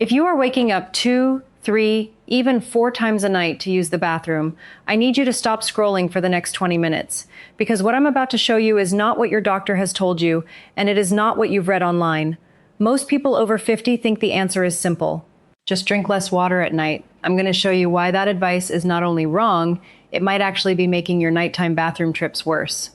If you are waking up 2, 3, even 4 times a night to use the bathroom, I need you to stop scrolling for the next 20 minutes, because what I'm about to show you is not what your doctor has told you, and it is not what you've read online. Most people over 50 think the answer is simple. Just drink less water at night. I'm going to show you why that advice is not only wrong, it might actually be making your nighttime bathroom trips worse.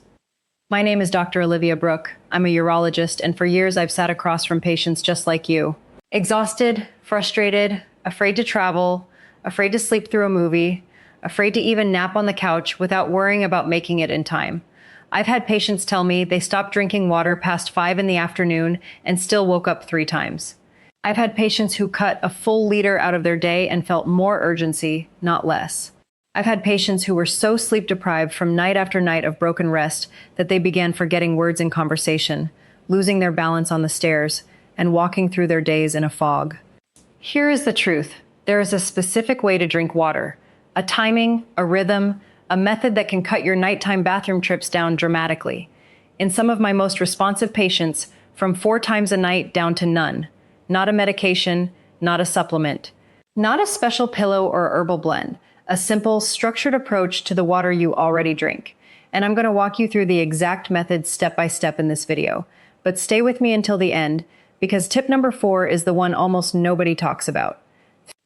My name is Dr. Olivia Brooke. I'm a urologist, and for years I've sat across from patients just like you. Exhausted, frustrated, afraid to travel, afraid to sleep through a movie, afraid to even nap on the couch without worrying about making it in time. I've had patients tell me they stopped drinking water past 5 in the afternoon and still woke up 3 times. I've had patients who cut a full liter out of their day and felt more urgency, not less. I've had patients who were so sleep deprived from night after night of broken rest that they began forgetting words in conversation, losing their balance on the stairs, and walking through their days in a fog. Here is the truth. There is a specific way to drink water, a timing, a rhythm, a method that can cut your nighttime bathroom trips down dramatically. In some of my most responsive patients, from 4 times a night down to none. Not a medication, not a supplement, not a special pillow or herbal blend, a simple, structured approach to the water you already drink. And I'm going to walk you through the exact method step by step in this video. But stay with me until the end, because tip number 4 is the one almost nobody talks about.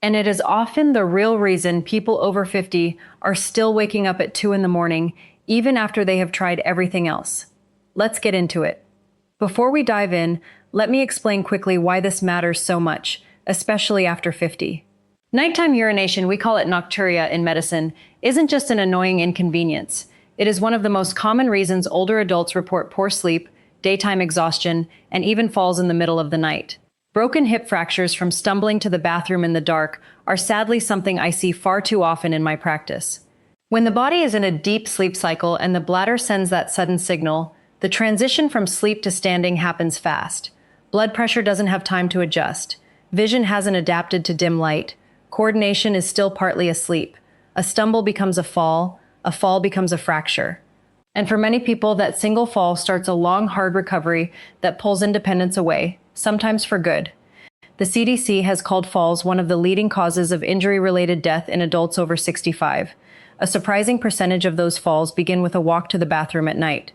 And it is often the real reason people over 50 are still waking up at 2 in the morning, even after they have tried everything else. Let's get into it. Before we dive in, let me explain quickly why this matters so much, especially after 50. Nighttime urination, we call it nocturia in medicine, isn't just an annoying inconvenience. It is one of the most common reasons older adults report poor sleep, daytime exhaustion, and even falls in the middle of the night. Broken hip fractures from stumbling to the bathroom in the dark are sadly something I see far too often in my practice. When the body is in a deep sleep cycle and the bladder sends that sudden signal, the transition from sleep to standing happens fast. Blood pressure doesn't have time to adjust. Vision hasn't adapted to dim light. Coordination is still partly asleep. A stumble becomes a fall becomes a fracture. And for many people, that single fall starts a long, hard recovery that pulls independence away, sometimes for good. The CDC has called falls one of the leading causes of injury-related death in adults over 65. A surprising percentage of those falls begin with a walk to the bathroom at night.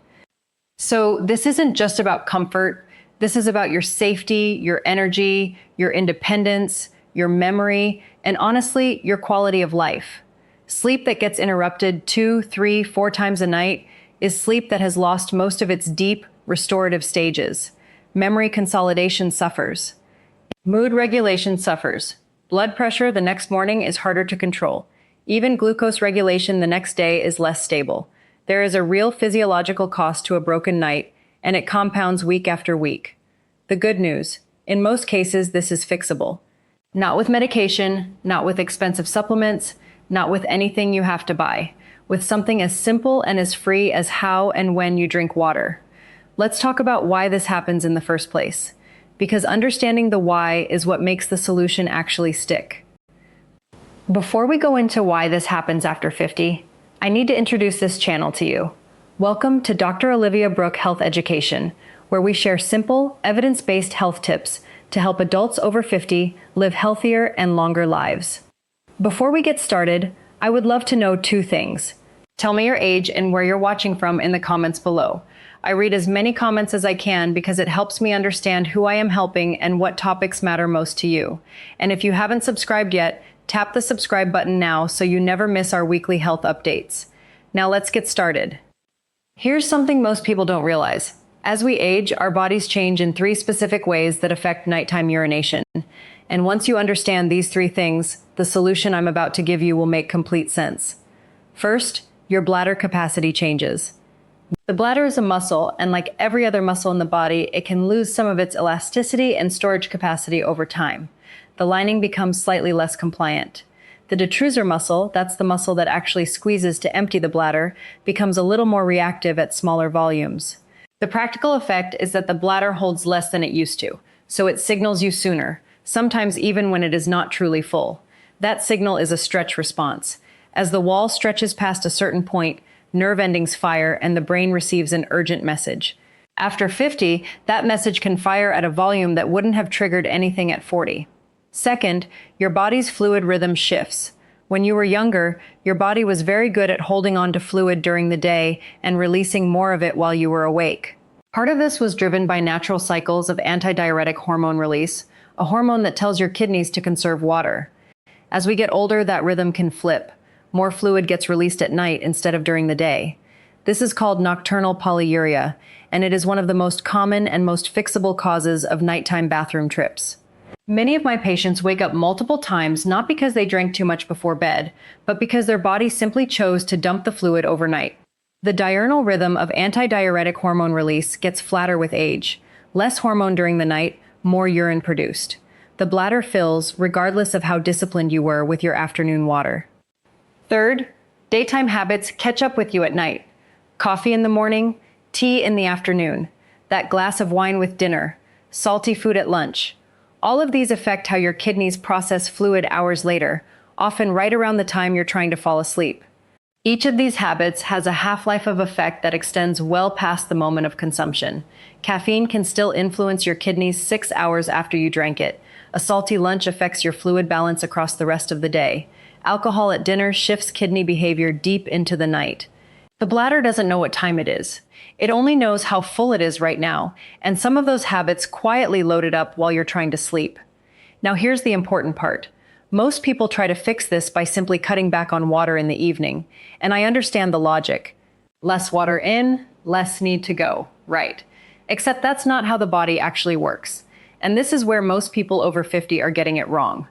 So this isn't just about comfort. This is about your safety, your energy, your independence, your memory, and honestly, your quality of life. Sleep that gets interrupted 2, 3, 4 times a night is sleep that has lost most of its deep, restorative stages. Memory consolidation suffers. Mood regulation suffers. Blood pressure the next morning is harder to control. Even glucose regulation the next day is less stable. There is a real physiological cost to a broken night, and it compounds week after week. The good news, in most cases, this is fixable. Not with medication, not with expensive supplements, not with anything you have to buy. With something as simple and as free as how and when you drink water. Let's talk about why this happens in the first place, because understanding the why is what makes the solution actually stick. Before we go into why this happens after 50, I need to introduce this channel to you. Welcome to Dr. Olivia Brooke Health Education, where we share simple, evidence-based health tips to help adults over 50 live healthier and longer lives. Before we get started, I would love to know 2 things. Tell me your age and where you're watching from in the comments below. I read as many comments as I can because it helps me understand who I am helping and what topics matter most to you. And if you haven't subscribed yet, tap the subscribe button now so you never miss our weekly health updates. Now let's get started. Here's something most people don't realize. As we age, our bodies change in 3 specific ways that affect nighttime urination. And once you understand these 3 things, the solution I'm about to give you will make complete sense. First, your bladder capacity changes. The bladder is a muscle, and like every other muscle in the body, it can lose some of its elasticity and storage capacity over time. The lining becomes slightly less compliant. The detrusor muscle, that's the muscle that actually squeezes to empty the bladder, becomes a little more reactive at smaller volumes. The practical effect is that the bladder holds less than it used to, so it signals you sooner, sometimes even when it is not truly full. That signal is a stretch response. As the wall stretches past a certain point, nerve endings fire and the brain receives an urgent message. After 50, that message can fire at a volume that wouldn't have triggered anything at 40. Second, your body's fluid rhythm shifts. When you were younger, your body was very good at holding on to fluid during the day and releasing more of it while you were awake. Part of this was driven by natural cycles of antidiuretic hormone release, a hormone that tells your kidneys to conserve water. As we get older, that rhythm can flip. More fluid gets released at night instead of during the day. This is called nocturnal polyuria, and it is one of the most common and most fixable causes of nighttime bathroom trips. Many of my patients wake up multiple times not because they drank too much before bed, but because their body simply chose to dump the fluid overnight. The diurnal rhythm of antidiuretic hormone release gets flatter with age. Less hormone during the night, more urine produced. The bladder fills regardless of how disciplined you were with your afternoon water. Third, daytime habits catch up with you at night. Coffee in the morning, tea in the afternoon, that glass of wine with dinner, salty food at lunch. All of these affect how your kidneys process fluid hours later, often right around the time you're trying to fall asleep. Each of these habits has a half-life of effect that extends well past the moment of consumption. Caffeine can still influence your kidneys 6 hours after you drank it. A salty lunch affects your fluid balance across the rest of the day. Alcohol at dinner shifts kidney behavior deep into the night. The bladder doesn't know what time it is. It only knows how full it is right now, and some of those habits quietly load it up while you're trying to sleep. Now here's the important part. Most people try to fix this by simply cutting back on water in the evening, and I understand the logic. Less water in, less need to go, right? Except that's not how the body actually works. And this is where most people over 50 are getting it wrong.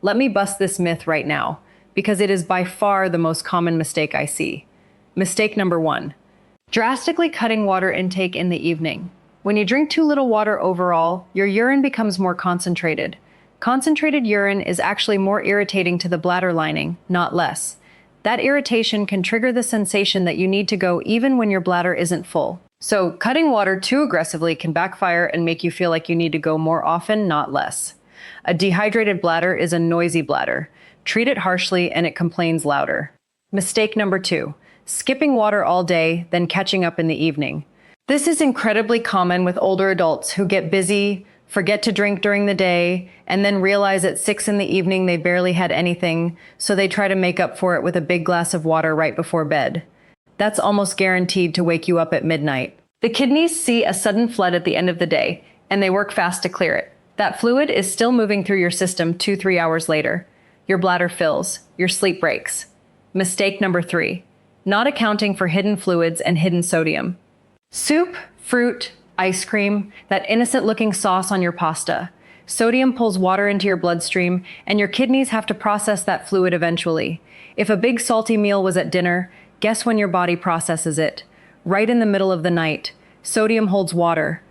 Let me bust this myth right now, because it is by far the most common mistake I see. Mistake number 1. Drastically cutting water intake in the evening. When you drink too little water overall, your urine becomes more concentrated. Concentrated urine is actually more irritating to the bladder lining, not less. That irritation can trigger the sensation that you need to go even when your bladder isn't full. So, cutting water too aggressively can backfire and make you feel like you need to go more often, not less. A dehydrated bladder is a noisy bladder. Treat it harshly and it complains louder. Mistake number 2. Skipping water all day, then catching up in the evening. This is incredibly common with older adults who get busy, forget to drink during the day, and then realize at 6 in the evening they barely had anything, so they try to make up for it with a big glass of water right before bed. That's almost guaranteed to wake you up at midnight. The kidneys see a sudden flood at the end of the day, and they work fast to clear it. That fluid is still moving through your system 2-3 hours later. Your bladder fills, your sleep breaks. Mistake number 3. Not accounting for hidden fluids and hidden sodium. Soup, fruit, ice cream, that innocent-looking sauce on your pasta. Sodium pulls water into your bloodstream, and your kidneys have to process that fluid eventually. If a big salty meal was at dinner, guess when your body processes it? Right in the middle of the night. Sodium holds water.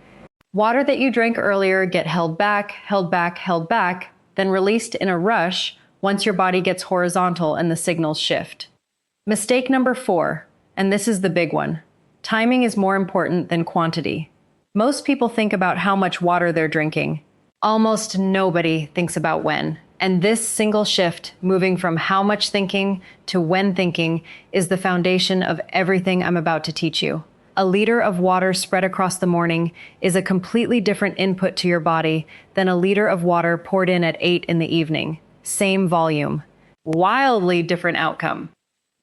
Water that you drank earlier get held back, then released in a rush once your body gets horizontal and the signals shift. Mistake number 4, and this is the big one. Timing is more important than quantity. Most people think about how much water they're drinking. Almost nobody thinks about when. And this single shift, moving from how much thinking to when thinking, is the foundation of everything I'm about to teach you. A liter of water spread across the morning is a completely different input to your body than a liter of water poured in at 8 in the evening. Same volume. Wildly different outcome.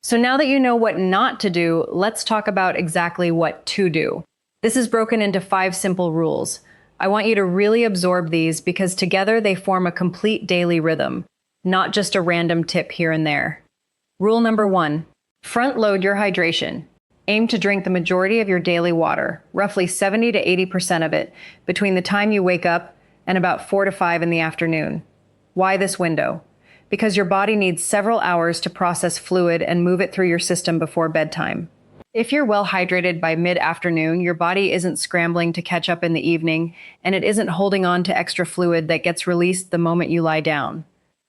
So now that you know what not to do, let's talk about exactly what to do. This is broken into 5 simple rules. I want you to really absorb these because together they form a complete daily rhythm, not just a random tip here and there. Rule number 1, front load your hydration. Aim to drink the majority of your daily water, roughly 70 to 80% of it, between the time you wake up and about 4 to 5 in the afternoon. Why this window? Because your body needs several hours to process fluid and move it through your system before bedtime. If you're well hydrated by mid-afternoon, your body isn't scrambling to catch up in the evening, and it isn't holding on to extra fluid that gets released the moment you lie down.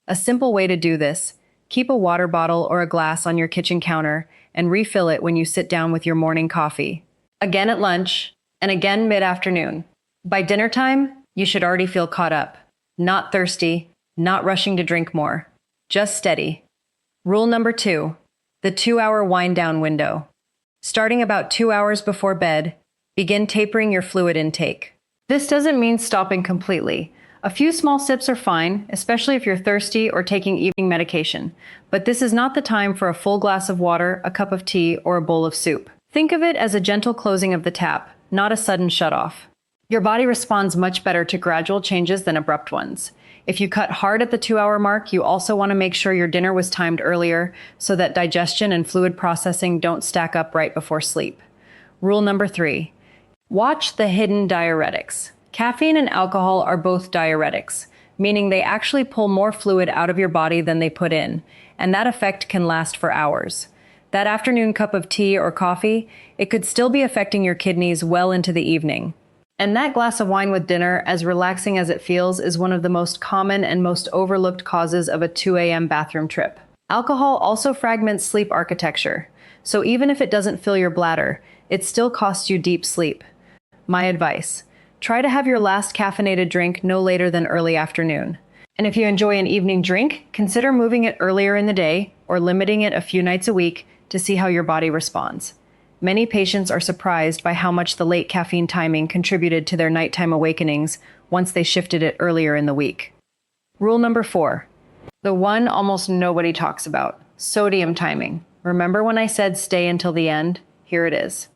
A simple way to do this: keep a water bottle or a glass on your kitchen counter and refill it when you sit down with your morning coffee. Again at lunch, and again mid-afternoon. By dinner time, you should already feel caught up. Not thirsty, not rushing to drink more. Just steady. Rule number 2, the 2-hour wind-down window. Starting about 2 hours before bed, begin tapering your fluid intake. This doesn't mean stopping completely. A few small sips are fine, especially if you're thirsty or taking evening medication, but this is not the time for a full glass of water, a cup of tea, or a bowl of soup. Think of it as a gentle closing of the tap, not a sudden shut-off. Your body responds much better to gradual changes than abrupt ones. If you cut hard at the 2-hour mark, you also want to make sure your dinner was timed earlier so that digestion and fluid processing don't stack up right before sleep. Rule number 3. Watch the hidden diuretics. Caffeine and alcohol are both diuretics, meaning they actually pull more fluid out of your body than they put in, and that effect can last for hours. That afternoon cup of tea or coffee, it could still be affecting your kidneys well into the evening. And that glass of wine with dinner, as relaxing as it feels, is one of the most common and most overlooked causes of a 2 a.m. bathroom trip. Alcohol also fragments sleep architecture, so even if it doesn't fill your bladder, it still costs you deep sleep. My advice: try to have your last caffeinated drink no later than early afternoon. And if you enjoy an evening drink, consider moving it earlier in the day or limiting it a few nights a week to see how your body responds. Many patients are surprised by how much the late caffeine timing contributed to their nighttime awakenings once they shifted it earlier in the week. Rule number 4. The one almost nobody talks about: sodium timing. Remember when I said stay until the end? Here it is.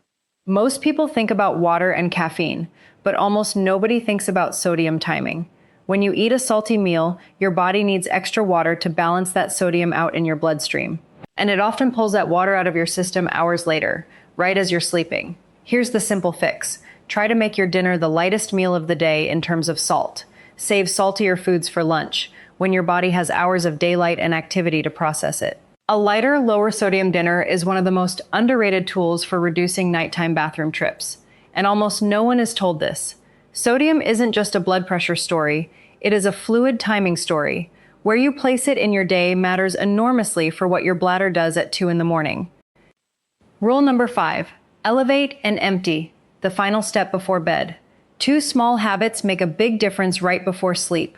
Most people think about water and caffeine, but almost nobody thinks about sodium timing. When you eat a salty meal, your body needs extra water to balance that sodium out in your bloodstream. And it often pulls that water out of your system hours later, right as you're sleeping. Here's the simple fix. Try to make your dinner the lightest meal of the day in terms of salt. Save saltier foods for lunch, when your body has hours of daylight and activity to process it. A lighter, lower sodium dinner is one of the most underrated tools for reducing nighttime bathroom trips. And almost no one is told this. Sodium isn't just a blood pressure story, it is a fluid timing story. Where you place it in your day matters enormously for what your bladder does at 2 in the morning. Rule number 5. Elevate and empty, the final step before bed. 2 small habits make a big difference right before sleep.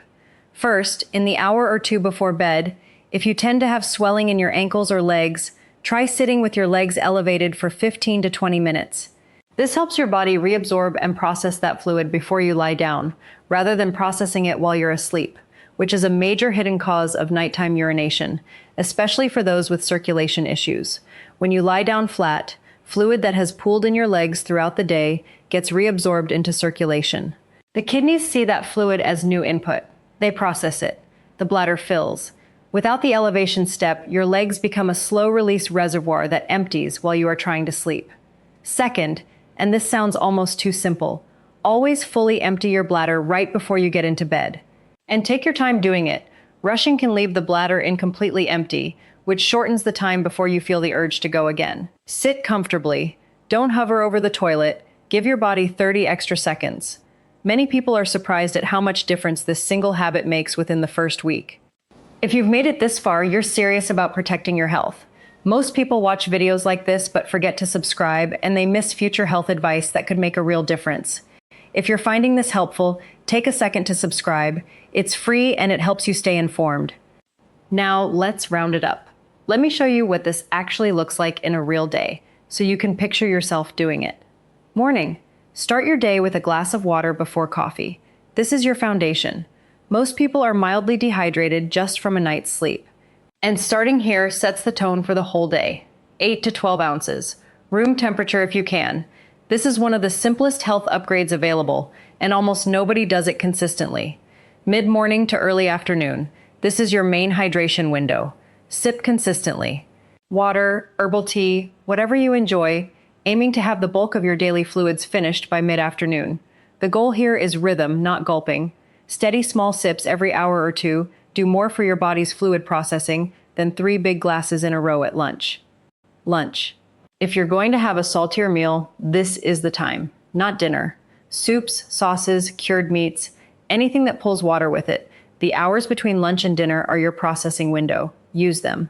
First, in the hour or 2 before bed, if you tend to have swelling in your ankles or legs, try sitting with your legs elevated for 15 to 20 minutes. This helps your body reabsorb and process that fluid before you lie down, rather than processing it while you're asleep, which is a major hidden cause of nighttime urination, especially for those with circulation issues. When you lie down flat, fluid that has pooled in your legs throughout the day gets reabsorbed into circulation. The kidneys see that fluid as new input. They process it. The bladder fills. Without the elevation step, your legs become a slow-release reservoir that empties while you are trying to sleep. Second, and this sounds almost too simple, always fully empty your bladder right before you get into bed. And take your time doing it. Rushing can leave the bladder incompletely empty, which shortens the time before you feel the urge to go again. Sit comfortably. Don't hover over the toilet. Give your body 30 extra seconds. Many people are surprised at how much difference this single habit makes within the first week. If you've made it this far, you're serious about protecting your health. Most people watch videos like this but forget to subscribe, and they miss future health advice that could make a real difference. If you're finding this helpful, take a second to subscribe. It's free and it helps you stay informed. Now let's round it up. Let me show you what this actually looks like in a real day, so you can picture yourself doing it. Morning. Start your day with a glass of water before coffee. This is your foundation. Most people are mildly dehydrated just from a night's sleep. And starting here sets the tone for the whole day. 8 to 12 ounces. Room temperature if you can. This is one of the simplest health upgrades available, and almost nobody does it consistently. Mid-morning to early afternoon. This is your main hydration window. Sip consistently. Water, herbal tea, whatever you enjoy, aiming to have the bulk of your daily fluids finished by mid-afternoon. The goal here is rhythm, not gulping. Steady small sips every hour or 2 do more for your body's fluid processing than 3 big glasses in a row at lunch. Lunch. If you're going to have a saltier meal, this is the time, not dinner. Soups, sauces, cured meats, anything that pulls water with it. The hours between lunch and dinner are your processing window. Use them.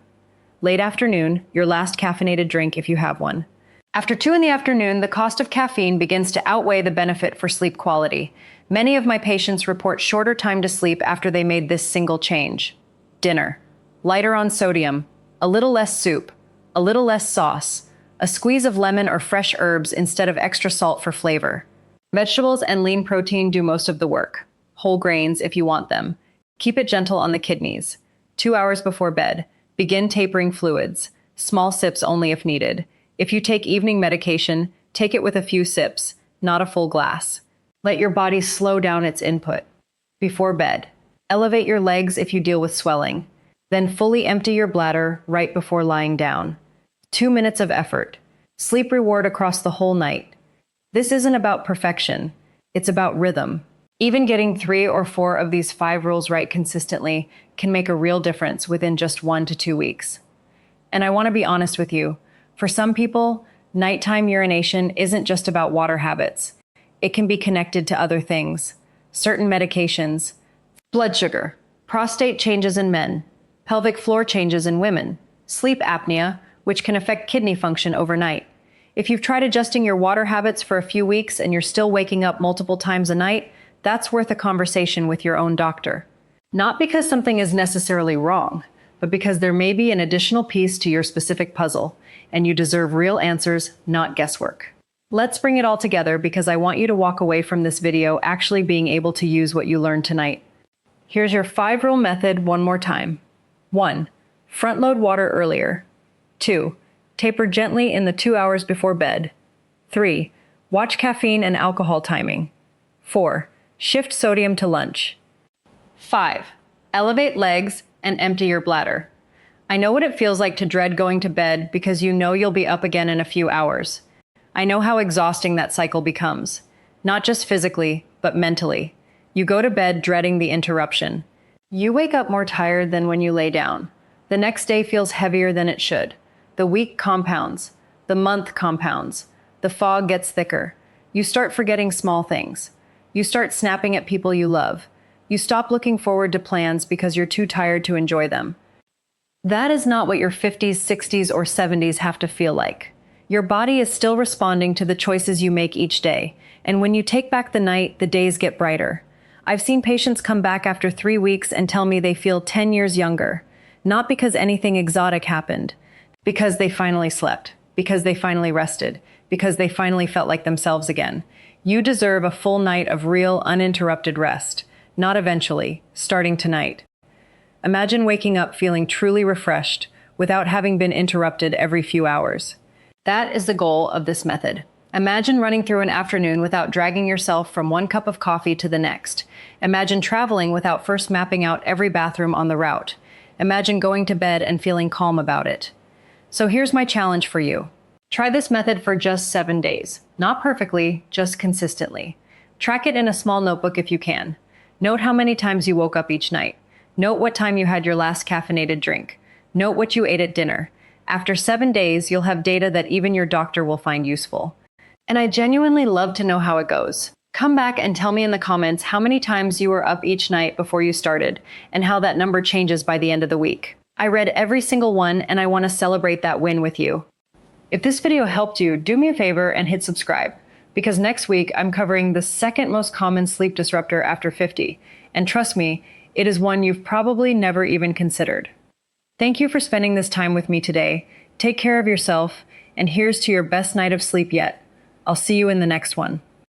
Late afternoon, your last caffeinated drink if you have one. After 2 in the afternoon, the cost of caffeine begins to outweigh the benefit for sleep quality. Many of my patients report shorter time to sleep after they made this single change. Dinner. Lighter on sodium. A little less soup. A little less sauce. A squeeze of lemon or fresh herbs instead of extra salt for flavor. Vegetables and lean protein do most of the work. whole grains if you want them. Keep it gentle on the kidneys. 2 hours before bed, begin tapering fluids. Small sips only if needed. If you take evening medication, take it with a few sips, not a full glass. Let your body slow down its input. Before bed, elevate your legs if you deal with swelling. Then fully empty your bladder right before lying down. 2 minutes of effort. Sleep reward across the whole night. This isn't about perfection. It's about rhythm. Even getting 3 or 4 of these 5 rules right consistently can make a real difference within just 1 to 2 weeks. And I want to be honest with you. For some people, nighttime urination isn't just about water habits. It can be connected to other things. Certain medications, blood sugar, prostate changes in men, pelvic floor changes in women, sleep apnea, which can affect kidney function overnight. If you've tried adjusting your water habits for a few weeks and you're still waking up multiple times a night, that's worth a conversation with your own doctor. Not because something is necessarily wrong, but because there may be an additional piece to your specific puzzle, and you deserve real answers, not guesswork. Let's bring it all together because I want you to walk away from this video actually being able to use what you learned tonight. Here's your 5-rule method one more time. 1. Front load water earlier. 2. Taper gently in the 2 hours before bed. 3. Watch caffeine and alcohol timing. 4. Shift sodium to lunch. 5. Elevate legs and empty your bladder. I know what it feels like to dread going to bed because you know you'll be up again in a few hours. I know how exhausting that cycle becomes. Not just physically, but mentally. You go to bed dreading the interruption. You wake up more tired than when you lay down. The next day feels heavier than it should. The week compounds. The month compounds. The fog gets thicker. You start forgetting small things. You start snapping at people you love. You stop looking forward to plans because you're too tired to enjoy them. That is not what your 50s, 60s, or 70s have to feel like. Your body is still responding to the choices you make each day, and when you take back the night, the days get brighter. I've seen patients come back after 3 weeks and tell me they feel 10 years younger, not because anything exotic happened, because they finally slept, because they finally rested, because they finally felt like themselves again. You deserve a full night of real, uninterrupted rest, not eventually, starting tonight. Imagine waking up feeling truly refreshed without having been interrupted every few hours. That is the goal of this method. Imagine running through an afternoon without dragging yourself from one cup of coffee to the next. Imagine traveling without first mapping out every bathroom on the route. Imagine going to bed and feeling calm about it. So here's my challenge for you. Try this method for just 7 days. Not perfectly, just consistently. Track it in a small notebook if you can. Note how many times you woke up each night. Note what time you had your last caffeinated drink. Note what you ate at dinner. After 7 days, you'll have data that even your doctor will find useful. And I genuinely love to know how it goes. Come back and tell me in the comments how many times you were up each night before you started, and how that number changes by the end of the week. I read every single one, and I want to celebrate that win with you. If this video helped you, do me a favor and hit subscribe, because next week I'm covering the second most common sleep disruptor after 50, and trust me, it is one you've probably never even considered. Thank you for spending this time with me today. Take care of yourself, and here's to your best night of sleep yet. I'll see you in the next one.